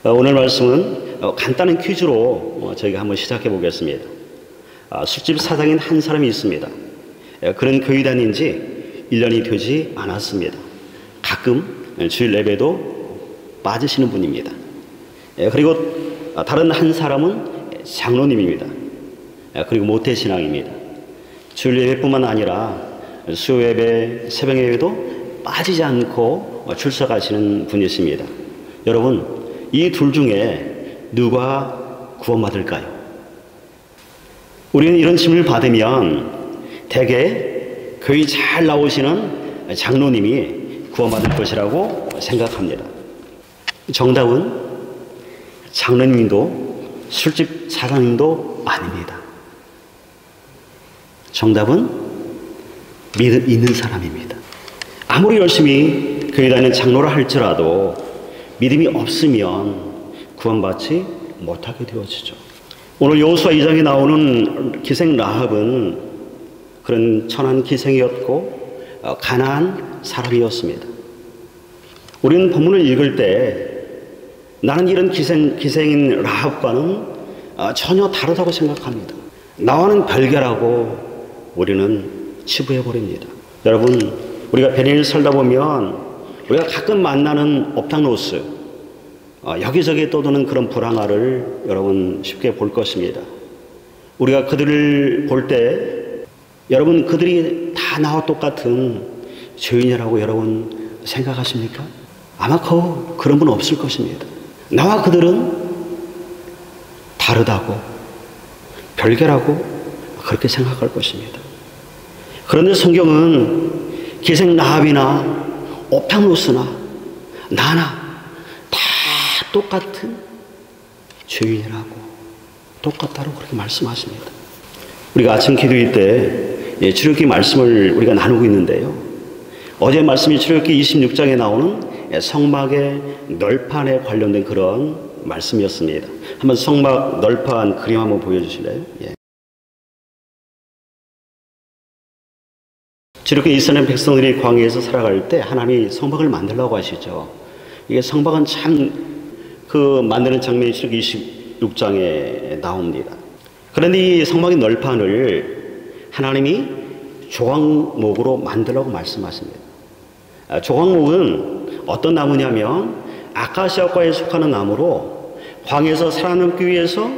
오늘 말씀은 간단한 퀴즈로 저희가 한번 시작해 보겠습니다. 술집 사장인 한 사람이 있습니다. 그는 교회 다닌 지 1년이 되지 않았습니다. 가끔 주일 예배도 빠지시는 분입니다. 그리고 다른 한 사람은 장로님입니다. 그리고 모태신앙입니다. 주일 예배뿐만 아니라 수요 예배, 새벽 예배도 빠지지 않고 출석하시는 분이십니다. 여러분, 이 둘 중에 누가 구원받을까요? 우리는 이런 질문을 받으면 대개 교회 잘 나오시는 장로님이 구원받을 것이라고 생각합니다. 정답은 장로님도 술집 사장님도 아닙니다. 정답은 믿음 있는 사람입니다. 아무리 열심히 교회 다니는 장로라 할지라도 믿음이 없으면 구원받지 못하게 되어지죠. 오늘 여호수아 2장에 나오는 기생 라합은 그런 천한 기생이었고 가난한 사람이었습니다. 우리는 본문을 읽을 때 나는 이런 기생인 라합과는 전혀 다르다고 생각합니다. 나와는 별개라고 우리는 치부해버립니다. 여러분, 우리가 베네를 살다 보면 우리가 가끔 만나는 업탕로스, 여기저기 떠도는 그런 불황아를 여러분 쉽게 볼 것입니다. 우리가 그들을 볼 때 여러분 그들이 다 나와 똑같은 죄인이라고 여러분 생각하십니까? 아마 그런 분 없을 것입니다. 나와 그들은 다르다고, 별개라고 그렇게 생각할 것입니다. 그런데 성경은 기생 라합이나 옵탕로스나 나나 다 똑같은 죄인이라고, 똑같다고 그렇게 말씀하십니다. 우리가 아침 기도회 때 출애굽기 말씀을 우리가 나누고 있는데요, 어제 말씀이 출애굽기 26장에 나오는 성막의 널판에 관련된 그런 말씀이었습니다. 한번 성막 널판 그림 한번 보여주실래요? 출애굽기 이스라엘 백성들이 광야에서 살아갈 때 하나님이 성막을 만들라고 하시죠. 이게 성막은 참 만드는 장면이 출애굽기 26장에 나옵니다. 그런데 이 성막의 널판을 하나님이 조각목으로 만들라고 말씀하십니다. 조각목은 어떤 나무냐면 아카시아과에 속하는 나무로 광야에서 살아남기 위해서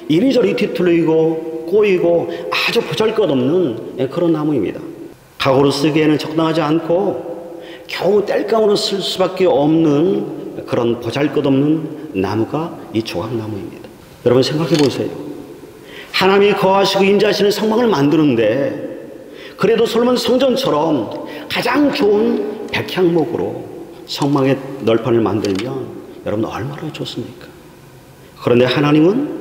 이리저리 뒤틀리고 꼬이고 아주 보잘것없는 그런 나무입니다. 가구로 쓰기에는 적당하지 않고 겨우 땔감으로 쓸 수밖에 없는 그런 보잘것없는 나무가 이 조각나무입니다. 여러분 생각해 보세요. 하나님이 거하시고 임재하시는 성막을 만드는데 그래도 솔로몬 성전처럼 가장 좋은 백향목으로 성막의 널판을 만들면 여러분 얼마나 좋습니까? 그런데 하나님은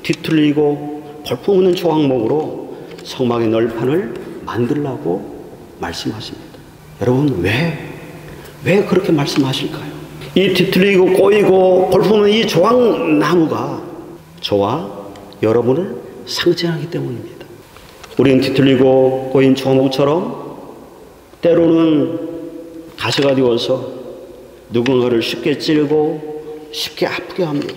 뒤틀리고 볼품없는 조각목으로 성막의 널판을 만들라고 말씀하십니다. 여러분 왜 그렇게 말씀하실까요? 이 뒤틀리고 꼬이고 볼품없는 이 조각나무가 저와 여러분을 상징하기 때문입니다. 우리는 뒤틀리고 꼬인 조각목처럼 때로는 가시가 되어서 누군가를 쉽게 찌르고 쉽게 아프게 합니다.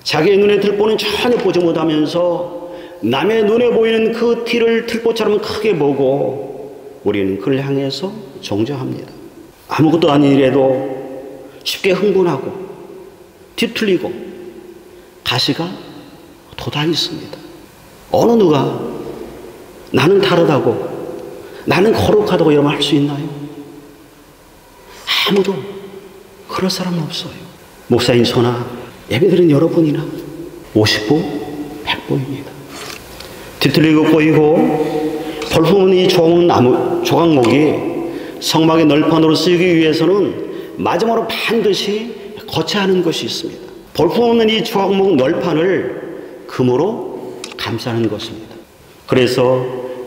자기의 눈에 들보는 전혀 보지 못하면서 남의 눈에 보이는 그 티를 들보처럼 크게 보고 우리는 그를 향해서 정죄합니다. 아무것도 아닌 일에도 쉽게 흥분하고 뒤틀리고 가시가 돋아 있습니다. 어느 누가 나는 다르다고, 나는 거룩하다고 여러분 할 수 있나요? 아무도 그럴 사람은 없어요. 목사인 저나 예배드린 여러분이나 50보 100보입니다. 뒤틀리고 꼬이고 볼품없는 이 조각목이 성막의 널판으로 쓰이기 위해서는 마지막으로 반드시 거쳐야 하는 것이 있습니다. 볼품없는 이 조각목 널판을 금으로 감싸는 것입니다. 그래서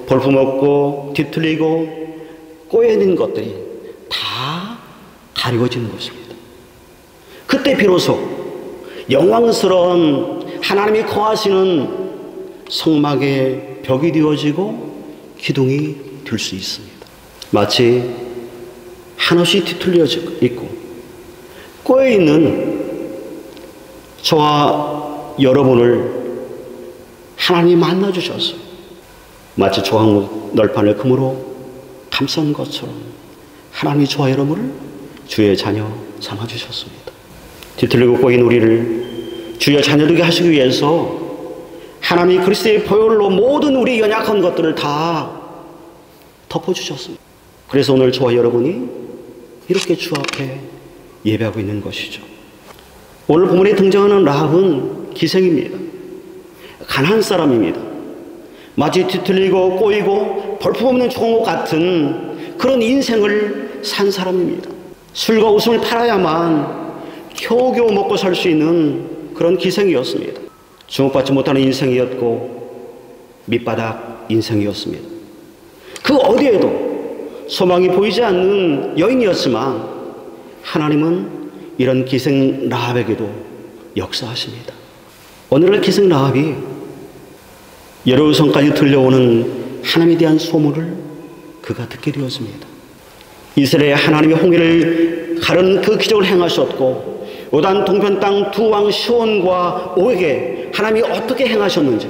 볼품없고 뒤틀리고 꼬여있는 것들이 다 가리워지는 것입니다. 그때 비로소 영광스러운 하나님이 거하시는 성막의 벽이 되어지고 기둥이 될 수 있습니다. 마치 한없이 뒤틀려져 있고 꼬여있는 저와 여러분을 하나님이 만나주셨어요. 마치 조각 널판을 금으로 감싼 것처럼 하나님이 저와 여러분을 주의 자녀 삼아주셨습니다. 뒤틀리고 꼬인 우리를 주의 자녀 되게 하시기 위해서 하나님이 그리스도의 보혈로 모든 우리 연약한 것들을 다 덮어주셨습니다. 그래서 오늘 저와 여러분이 이렇게 주 앞에 예배하고 있는 것이죠. 오늘 본문에 등장하는 라합은 기생입니다. 가난한 사람입니다. 마치 뒤틀리고 꼬이고 볼품없는 종목 같은 그런 인생을 산 사람입니다. 술과 웃음을 팔아야만 겨우겨우 먹고 살 수 있는 그런 기생이었습니다. 주목받지 못하는 인생이었고 밑바닥 인생이었습니다. 그 어디에도 소망이 보이지 않는 여인이었지만 하나님은 이런 기생 라합에게도 역사하십니다. 오늘날 기생 라합이 여리고성까지 들려오는 하나님에 대한 소문을 그가 듣게 되었습니다. 이스라엘의 하나님의 홍해를 가른 그 기적을 행하셨고 요단 동편 땅 두 왕 시온과 옥에게 하나님이 어떻게 행하셨는지,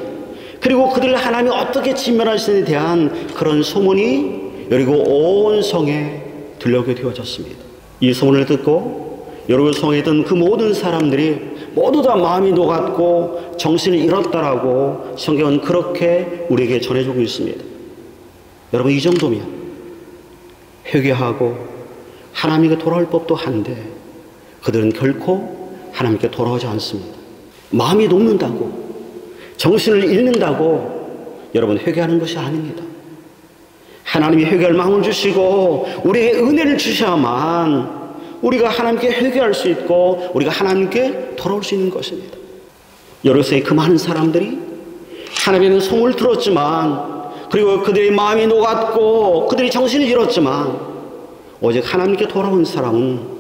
그리고 그들을 하나님이 어떻게 진멸하시는지에 대한 그런 소문이 여리고 온 성에 들려오게 되어졌습니다. 이 소문을 듣고 여리고 성에 있던 그 모든 사람들이 모두 다 마음이 녹았고 정신을 잃었다라고 성경은 그렇게 우리에게 전해주고 있습니다. 여러분, 이 정도면 회개하고 하나님께 돌아올 법도 한데 그들은 결코 하나님께 돌아오지 않습니다. 마음이 녹는다고, 정신을 잃는다고 여러분 회개하는 것이 아닙니다. 하나님이 회개할 마음을 주시고 우리에게 은혜를 주셔야만 우리가 하나님께 회개할 수 있고 우리가 하나님께 돌아올 수 있는 것입니다. 여로서의 그 많은 사람들이 하나님의 소문을 들었지만, 그리고 그들의 마음이 녹았고 그들이 정신을 잃었지만 오직 하나님께 돌아온 사람은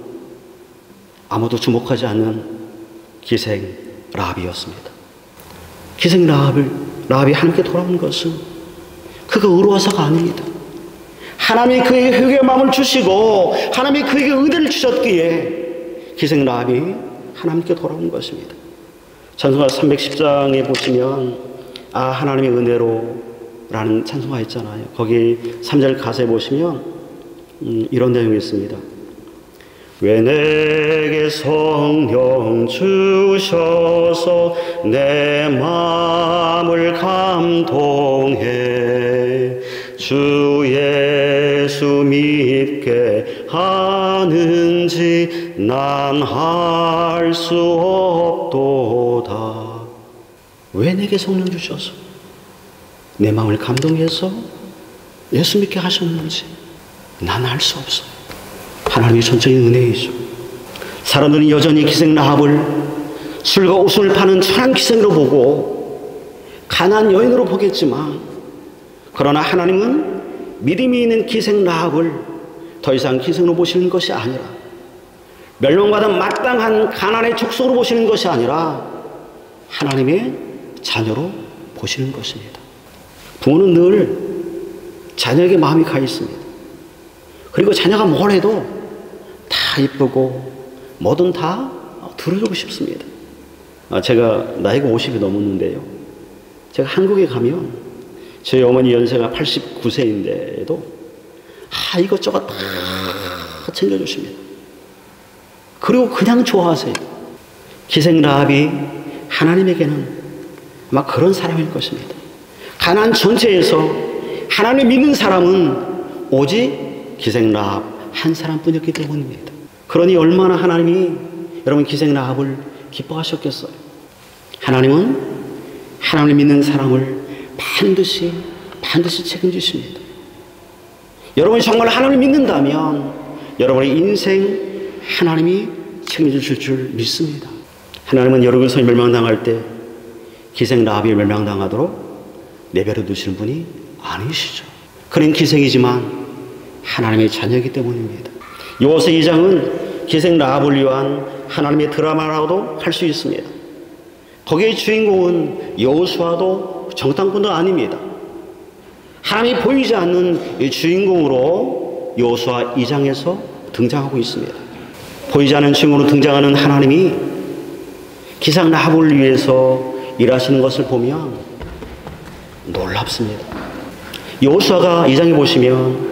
아무도 주목하지 않는 기생 라합이었습니다. 기생 라합이 하나님께 돌아온 것은 그가 의로워서가 아닙니다. 하나님이 그에게 회개의 마음을 주시고 하나님이 그에게 은혜를 주셨기에 기생 라합이 하나님께 돌아온 것입니다. 찬송가 310장에 보시면 하나님의 은혜로 라는 찬송가 있잖아요. 거기 3절 가사에 보시면 이런 내용이 있습니다. 왜 내게 성령 주셔서 내 마음을 감동해 주 예수 믿게 하는지 난 할 수 없도다. 왜 내게 성령 주셔서 내 마음을 감동해서 예수 믿게 하셨는지 난 알 수 없어. 하나님의 전적인 은혜이죠. 사람들은 여전히 기생 라합을 술과 웃음을 파는 천한 기생으로 보고 가난한 여인으로 보겠지만, 그러나 하나님은 믿음이 있는 기생 라합을 더 이상 기생으로 보시는 것이 아니라, 멸망받은 마땅한 가난의 족속으로 보시는 것이 아니라 하나님의 자녀로 보시는 것입니다. 부모는 늘 자녀에게 마음이 가 있습니다. 그리고 자녀가 뭘 해도 다 이쁘고 뭐든 다 들어주고 싶습니다. 제가 나이가 50이 넘었는데요, 제가 한국에 가면 저희 어머니 연세가 89세인데도 이것저것 다 챙겨주십니다. 그리고 그냥 좋아하세요. 기생 라합이 하나님에게는 아마 그런 사람일 것입니다. 가나안 전체에서 하나님을 믿는 사람은 오직 기생 라합 한 사람뿐이었기 때문입니다. 그러니 얼마나 하나님이 여러분 기생 라합을 기뻐하셨겠어요. 하나님은 하나님을 믿는 사람을 반드시 책임지십니다. 여러분이 정말 하나님을 믿는다면 여러분의 인생 하나님이 책임지실 줄 믿습니다. 하나님은 여러분이 멸망당할 때 기생 라합이 멸망당하도록 내버려 두시는 분이 아니시죠. 그는 기생이지만 하나님의 자녀이기 때문입니다. 요호세 2장은 기생 라합을 위한 하나님의 드라마라고도 할 수 있습니다. 거기에 주인공은 여호수아도 정탐꾼도 아닙니다. 하나님이 보이지 않는 이 주인공으로 여호수아 2장에서 등장하고 있습니다. 보이지 않는 주인공으로 등장하는 하나님이 기생 라합을 위해서 일하시는 것을 보면 놀랍습니다. 여호수아가 2장에 보시면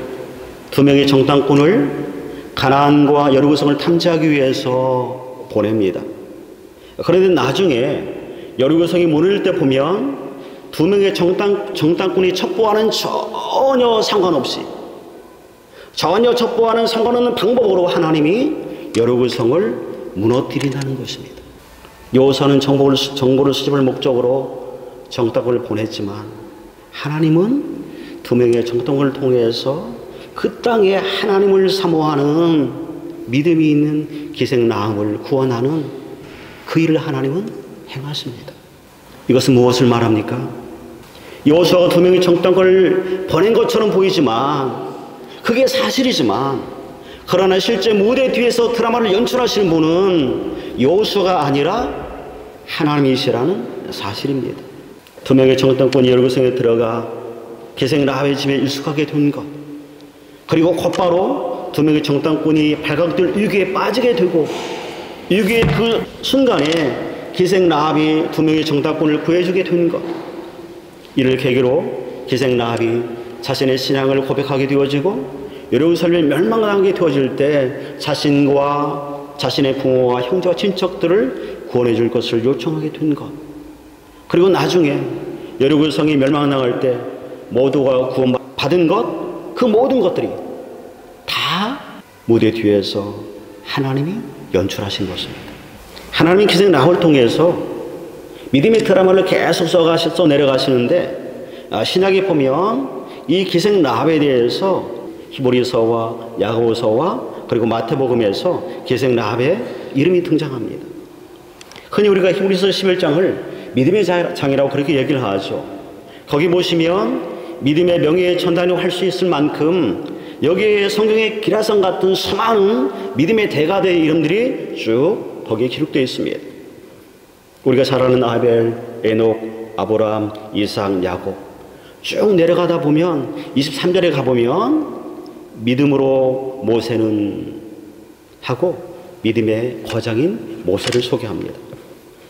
두 명의 정탐꾼을 가나안과 여리고성을 탐지하기 위해서 보냅니다. 그런데 나중에 여리고성이 무너질 때 보면 두 명의 정탐꾼이 첩보와는 전혀 상관없는 방법으로 하나님이 여리고성을 무너뜨린다는 것입니다. 여호수아는 정보를 수집할 목적으로 정탐꾼을 보냈지만 하나님은 두 명의 정탐꾼을 통해서 그 땅에 하나님을 사모하는 믿음이 있는 기생 라합을 구원하는 그 일을 하나님은 행하십니다. 이것은 무엇을 말합니까? 여호수아가 두 명의 정탐꾼을 보낸 것처럼 보이지만 그게 사실이지만 그러나 실제 무대 뒤에서 드라마를 연출하시는 분은 여호수아가 아니라 하나님이시라는 사실입니다. 두 명의 정탐꾼이 여리고성에 들어가 기생 라합의 집에 일숙하게 된 것, 그리고 곧바로 두 명의 정탐꾼이 발각될 위기에 빠지게 되고 위기의 그 순간에 기생 라합이 두 명의 정탐꾼을 구해주게 된 것, 이를 계기로 기생 라합이 자신의 신앙을 고백하게 되어지고 여리고성이 멸망당하게 되어질 때 자신과 자신의 부모와 형제와 친척들을 구원해 줄 것을 요청하게 된 것, 그리고 나중에 여리고성이 멸망당할 때 모두가 구원받은 것, 그 모든 것들이 다 무대 뒤에서 하나님이 연출하신 것입니다. 하나님이 기생 라합을 통해서 믿음의 드라마를 계속 써 내려가시는데 신약에 보면 이 기생 라합에 대해서 히브리서와 야고보서와 그리고 마태복음에서 기생 라합의 이름이 등장합니다. 흔히 우리가 히브리서 11장을 믿음의 장이라고 그렇게 얘기를 하죠. 거기 보시면 믿음의 명예의 전당이라고 할 수 있을 만큼 여기에 성경의 기라성 같은 수많은 믿음의 대가들의 이름들이 쭉 거기에 기록되어 있습니다. 우리가 잘 아는 아벨, 에녹, 아브라함, 이삭, 야곱 쭉 내려가다 보면 23절에 가보면 믿음으로 모세는 하고 믿음의 거장인 모세를 소개합니다.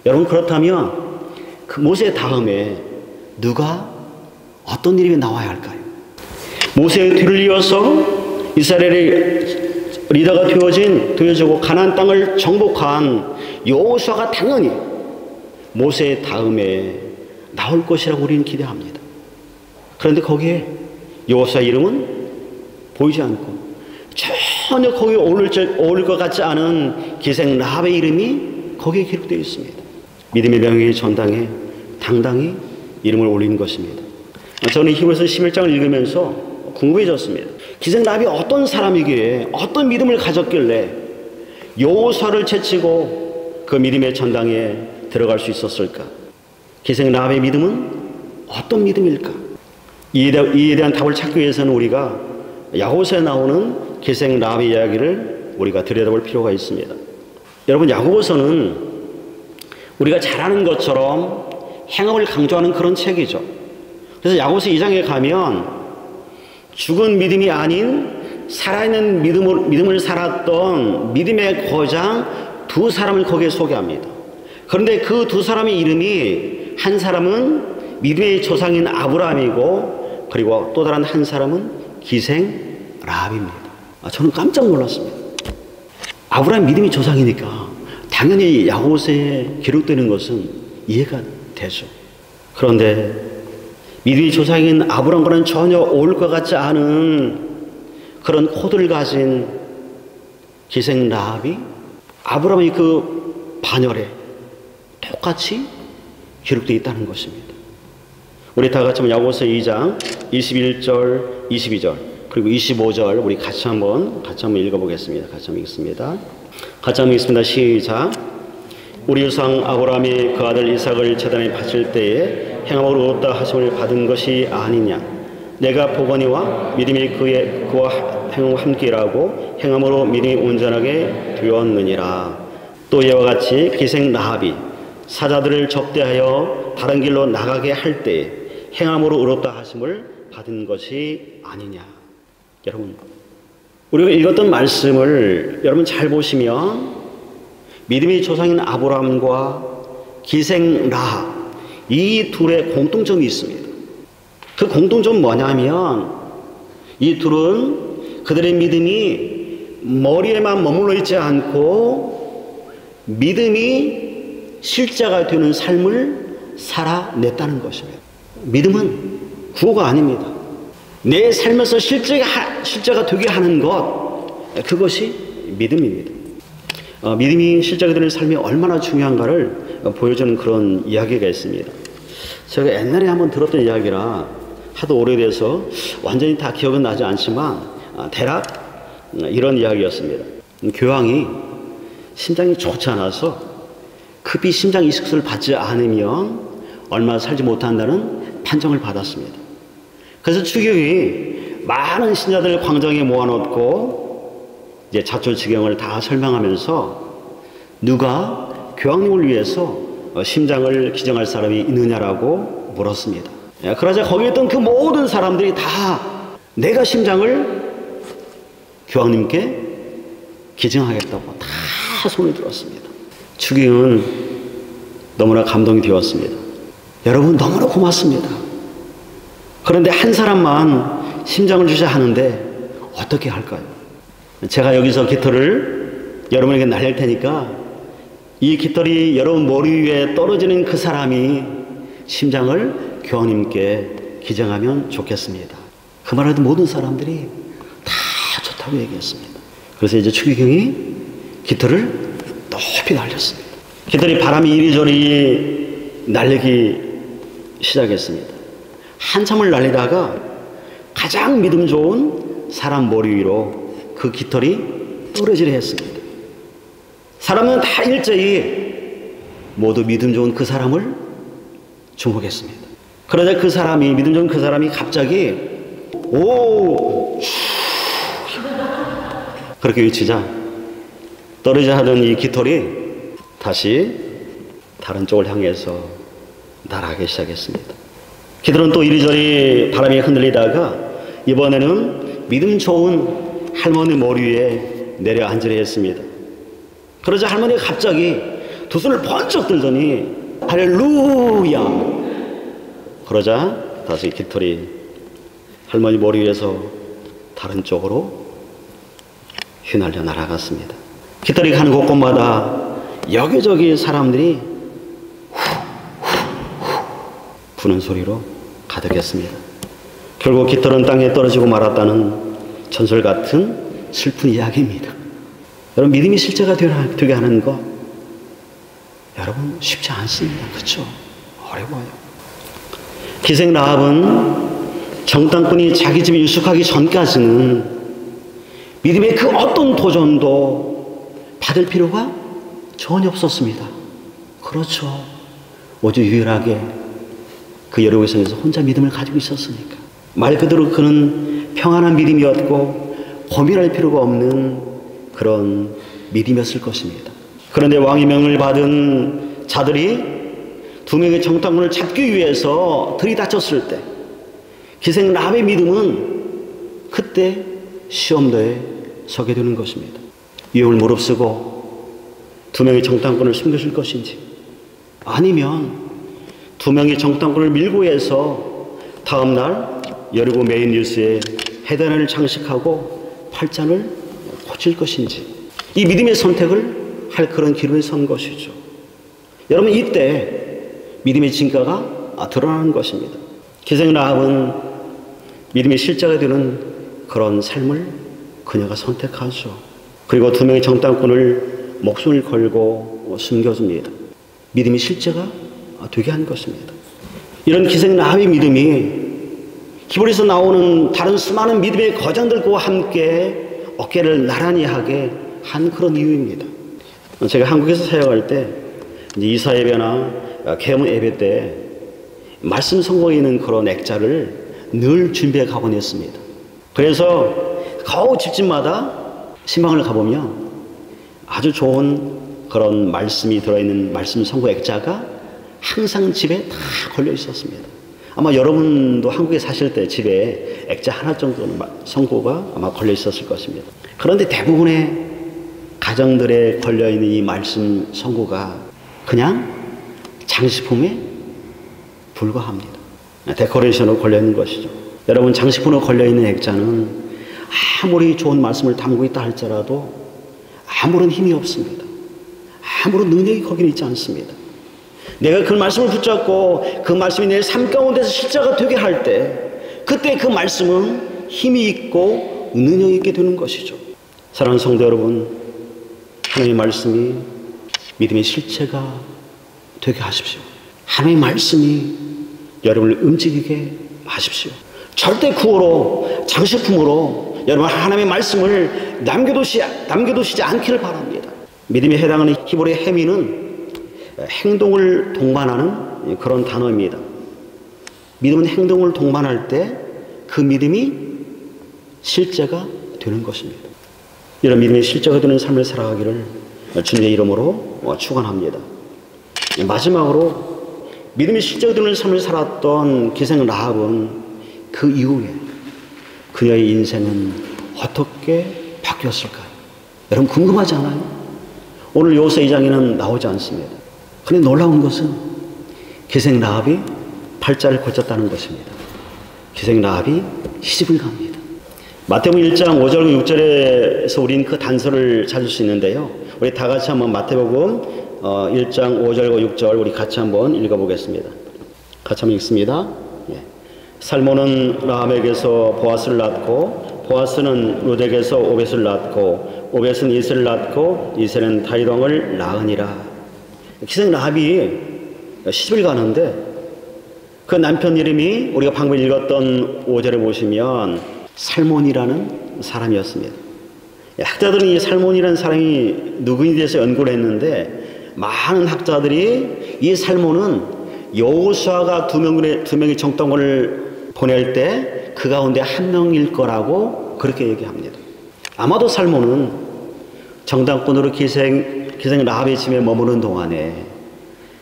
여러분, 그렇다면 그 모세 다음에 누가 어떤 이름이 나와야 할까요? 모세의 뒤를 이어서 이스라엘의 리더가 되어지고 가나안 땅을 정복한 여호수아가 당연히 모세 다음에 나올 것이라고 우리는 기대합니다. 그런데 거기에 여호수아 이름은 보이지 않고 전혀 거기에 어울릴 것 같지 않은 기생 라합의 이름이 거기에 기록되어 있습니다. 믿음의 명예의 전당에 당당히 이름을 올린 것입니다. 저는 히브리서 11장을 읽으면서 궁금해졌습니다. 기생 라합이 어떤 사람이기에 어떤 믿음을 가졌길래 여호수아를 제치고 그 믿음의 전당에 들어갈 수 있었을까? 기생 라합의 믿음은 어떤 믿음일까? 이에 대한 답을 찾기 위해서는 우리가 야고보서에 나오는 기생 라합의 이야기를 우리가 들여다볼 필요가 있습니다. 여러분, 야고보서는 우리가 잘 아는 것처럼 행함을 강조하는 그런 책이죠. 그래서 야고보서 2장에 가면 죽은 믿음이 아닌 살아있는 믿음을 살았던 믿음의 거장 두 사람을 거기에 소개합니다. 그런데 그 두 사람의 이름이 한 사람은 믿음의 조상인 아브라함이고 그리고 또 다른 한 사람은 기생 라합입니다. 저는 깜짝 놀랐습니다. 아브라함 믿음이 조상이니까 당연히 야고보서에 기록되는 것은 이해가 되죠. 그런데 믿음이 조상인 아브라함과는 전혀 어울릴 것 같지 않은 그런 코드를 가진 기생 라합이 아브라함의 그 반열에 똑같이 기록되어 있다는 것입니다. 우리 다 같이 야고보서 2장 21절, 22절 그리고 25절 우리 같이 한번 읽어보겠습니다. 같이 한번 읽겠습니다. 시작. 우리 조상 아브라함이 그 아들 이삭을 제단에 바칠 때에 행함으로 얻었다 하심을 받은 것이 아니냐. 내가 보거니와 믿음이 그와 행함과 함께 일하고 행함으로 믿음이 온전하게 되었느니라. 또 이와 같이 기생 라합이 사자들을 접대하여 다른 길로 나가게 할 때에 행함으로 의롭다 하심을 받은 것이 아니냐. 여러분, 우리가 읽었던 말씀을 여러분 잘 보시면 믿음의 조상인 아브라함과 기생 라합, 이 둘의 공통점이 있습니다. 그 공통점은 뭐냐면 이 둘은 그들의 믿음이 머리에만 머물러 있지 않고 믿음이 실제가 되는 삶을 살아냈다는 것입니다. 믿음은 구호가 아닙니다. 내 삶에서 실제가 되게 하는 것, 그것이 믿음입니다. 믿음이 실제가 되는 삶이 얼마나 중요한가를 보여주는 그런 이야기가 있습니다. 제가 옛날에 한번 들었던 이야기라 하도 오래돼서 완전히 다 기억은 나지 않지만 대략 이런 이야기였습니다. 교황이 심장이 좋지 않아서 급히 심장 이식술을 받지 않으면 얼마 살지 못한다는 판정을 받았습니다. 그래서 추기경이 많은 신자들 광장에 모아놓고 이제 자초지경을 다 설명하면서 누가 교황님을 위해서 심장을 기증할 사람이 있느냐라고 물었습니다. 그러자 거기 있던 그 모든 사람들이 다 내가 심장을 교황님께 기증하겠다고 다 손을 들었습니다. 추기경은 너무나 감동이 되었습니다. 여러분 너무나 고맙습니다. 그런데 한 사람만 심장을 주셔야 하는데 어떻게 할까요? 제가 여기서 깃털을 여러분에게 날릴 테니까 이 깃털이 여러분 머리 위에 떨어지는 그 사람이 심장을 교황님께 기증하면 좋겠습니다. 그 말을 듣는 모든 사람들이 다 좋다고 얘기했습니다. 그래서 이제 추기경이 깃털을 높이 날렸습니다. 깃털이 바람이 이리저리 날리기 시작했습니다. 한참을 날리다가 가장 믿음 좋은 사람 머리 위로 그 깃털이 떨어지려 했습니다. 사람은 다 일제히 모두 믿음 좋은 그 사람을 주목했습니다. 그러자 그 사람이, 믿음 좋은 그 사람이 갑자기 오 그렇게 외치자 떨어져 하던 이 깃털이 다시 다른 쪽을 향해서 날아가기 시작했습니다. 깃털은 또 이리저리 바람에 흔들리다가 이번에는 믿음 좋은 할머니 머리 위에 내려앉으려 했습니다. 그러자 할머니가 갑자기 두 손을 번쩍 들더니 할렐루야! 그러자 다시 깃털이 할머니 머리 위에서 다른 쪽으로 휘날려 날아갔습니다. 깃털이 가는 곳곳마다 여기저기 사람들이 부는 소리로 가득했습니다. 결국 깃털은 땅에 떨어지고 말았다는 전설 같은 슬픈 이야기입니다. 여러분 믿음이 실제가 되게 하는 것 여러분 쉽지 않습니다. 그렇죠? 어려워요. 기생 라합은 정탐꾼이 자기 집에 유숙하기 전까지는 믿음의 그 어떤 도전도 받을 필요가 전혀 없었습니다. 그렇죠. 오직 유일하게 그 여리고성에서 혼자 믿음을 가지고 있었으니까. 말 그대로 그는 평안한 믿음이었고 고민할 필요가 없는 그런 믿음이었을 것입니다. 그런데 왕의 명을 받은 자들이 두 명의 정탐꾼을 잡기 위해서 들이닥쳤을 때 기생 라합의 믿음은 그때 시험대에 서게 되는 것입니다. 위험을 무릅쓰고 두 명의 정탐꾼을 숨겨줄 것인지 아니면 두 명의 정탐꾼을 밀고 해서 다음날 여리고 메인 뉴스에 헤드라인을 장식하고 팔짱을 고칠 것인지 이 믿음의 선택을 할 그런 기로에 선 것이죠. 여러분 이때 믿음의 진가가 드러나는 것입니다. 기생 라합은 믿음의 실제가 되는 그런 삶을 그녀가 선택하죠. 그리고 두 명의 정탐꾼을 목숨을 걸고 숨겨줍니다. 믿음이 실제가 되게 한 것입니다. 이런 기생 라합의 믿음이 기본에서 나오는 다른 수많은 믿음의 거장들과 함께 어깨를 나란히 하게 한 그런 이유입니다. 제가 한국에서 사역할 때 이사 예배나 개문 예배 때 말씀 선고에 있는 그런 액자를 늘 준비해 가곤 했습니다. 그래서 거우 집집마다 신방을 가보면 아주 좋은 그런 말씀이 들어있는 말씀 선고 액자가 항상 집에 다 걸려 있었습니다. 아마 여러분도 한국에 사실 때 집에 액자 하나 정도는 선고가 아마 걸려 있었을 것입니다. 그런데 대부분의 가정들에 걸려있는 이 말씀 선고가 그냥 장식품에 불과합니다. 데코레이션으로 걸려있는 것이죠. 여러분, 장식품으로 걸려있는 액자는 아무리 좋은 말씀을 담고 있다 할지라도 아무런 힘이 없습니다. 아무런 능력이 거기는 있지 않습니다. 내가 그 말씀을 붙잡고 그 말씀이 내 삶 가운데서 실제가 되게 할 때, 그때 그 말씀은 힘이 있고 능력이 있게 되는 것이죠. 사랑하는 성도 여러분, 하나님의 말씀이 믿음의 실체가 되게 하십시오. 하나님의 말씀이 여러분을 움직이게 하십시오. 절대 구호로, 장식품으로 여러분 하나님의 말씀을 남겨두시지 않기를 바랍니다. 믿음에 해당하는 히브리 헤미는 행동을 동반하는 그런 단어입니다. 믿음은 행동을 동반할 때 그 믿음이 실제가 되는 것입니다. 이런 믿음의 실제가 되는 삶을 살아가기를 주님의 이름으로 축원합니다. 마지막으로 믿음의 실제가 되는 삶을 살았던 기생 라합은 그 이후에 그녀의 인생은 어떻게 바뀌었을까요? 여러분 궁금하지 않아요? 오늘 요새 2장에는 나오지 않습니다. 그런데 놀라운 것은 기생 라합이 팔자를 고쳤다는 것입니다. 기생 라합이 시집을 갑니다. 마태복음 1장 5절과 6절에서 우리는 그 단서를 찾을 수 있는데요. 우리 다 같이 한번 마태복음 1장 5절과 6절 우리 같이 한번 읽어보겠습니다. 같이 한번 읽습니다. 살몬은 라합에게서 보아스를 낳고, 보아스는 룻에게서 오벳을 낳고, 오벳은 이세를 낳고, 이세는 다윗왕을 낳으니라. 기생 라합이 시집을 가는데 그 남편 이름이 우리가 방금 읽었던 5절에 보시면 살몬이라는 사람이었습니다. 학자들은 이 살몬이라는 사람이 누구인지에 대해서 연구를 했는데, 많은 학자들이 이 살몬은 여호수아가 두 명의 정탐꾼을 보낼 때 그 가운데 한 명일 거라고 그렇게 얘기합니다. 아마도 살몬은 정탐꾼으로 기생 라합의 집에 머무는 동안에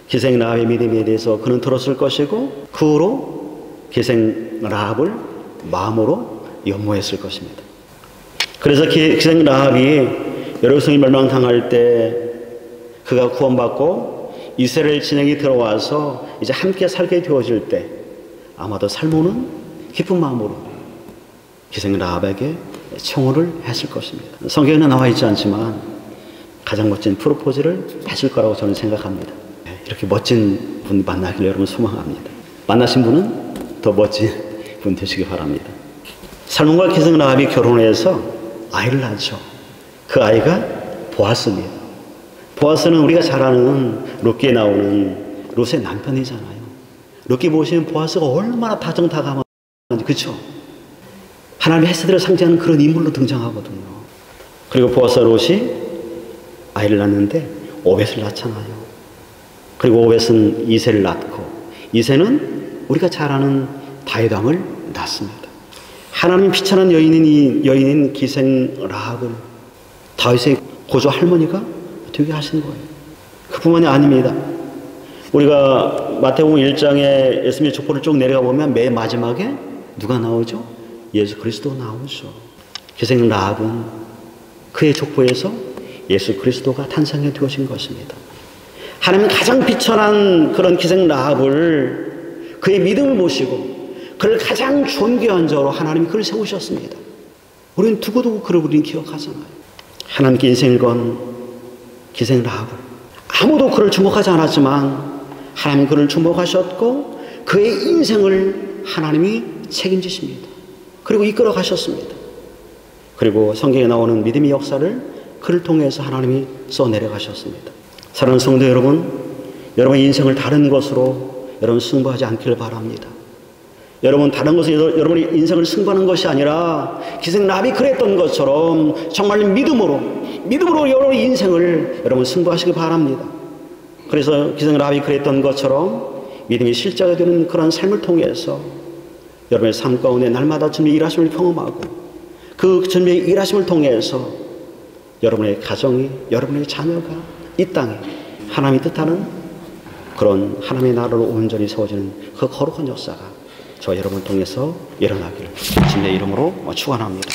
기생 라합의 믿음에 대해서 그는 들었을 것이고, 그 후로 기생 라합을 마음으로 연모했을 것입니다. 그래서 기생 라합이 여리고성이 멸망당할 때 그가 구원받고 이스라엘 진영이 들어와서 이제 함께 살게 되어질 때 아마도 살몬은 기쁜 마음으로 기생 라합에게 청혼을 했을 것입니다. 성경에는 나와 있지 않지만 가장 멋진 프로포즈를 했을 거라고 저는 생각합니다. 이렇게 멋진 분 만나길 여러분 소망합니다. 만나신 분은 더 멋진 분 되시기 바랍니다. 살몬과 기생 라합이 결혼해서 아이를 낳죠. 그 아이가 보아스입니다. 보아스는 우리가 잘 아는 룻기에 나오는 룻의 남편이잖아요. 룻기 보시면 보아스가 얼마나 다정다감한지, 그렇죠? 하나님의 헤세드를 상징하는 그런 인물로 등장하거든요. 그리고 보아스와 룻이 아이를 낳는데 오벳을 낳잖아요. 그리고 오벳은 이세를 낳고, 이세는 우리가 잘 아는 다윗왕을 낳습니다. 하나님 비천한 여인인 기생 라합을 다윗의 고조 할머니가 되게 하신 거예요. 그뿐만이 아닙니다. 우리가 마태복음 1장에 예수님의 족보를 쭉 내려가 보면 맨 마지막에 누가 나오죠? 예수 그리스도 나오죠. 기생 라합은 그의 족보에서 예수 그리스도가 탄생해 되어진 것입니다. 하나님은 가장 비천한 그런 기생 라합을, 그의 믿음을 보시고 그를 가장 존귀한 자로 하나님이 그를 세우셨습니다. 우리는 두고두고 그를 우리는 기억하잖아요. 하나님께 인생을 건 기생 라합을 아무도 그를 주목하지 않았지만 하나님은 그를 주목하셨고 그의 인생을 하나님이 책임지십니다. 그리고 이끌어 가셨습니다. 그리고 성경에 나오는 믿음의 역사를 그를 통해서 하나님이 써내려 가셨습니다. 사랑하는 성도 여러분, 여러분의 인생을 다른 것으로 여러분 승부하지 않기를 바랍니다. 여러분 다른 것으로 여러분의 인생을 승부하는 것이 아니라 기생 라합이 그랬던 것처럼 정말 믿음으로 여러분의 인생을 여러분 승부하시기 바랍니다. 그래서 기생 라합이 그랬던 것처럼 믿음이 실제가 되는 그런 삶을 통해서 여러분의 삶 가운데 날마다 주님의 일하심을 경험하고, 그 주님의 일하심을 통해서 여러분의 가정이, 여러분의 자녀가 이 땅에 하나님이 뜻하는 그런 하나님의 나라로 온전히 세워지는 그 거룩한 역사가 저 여러분을 통해서 일어나기를 주님의 이름으로 축원합니다.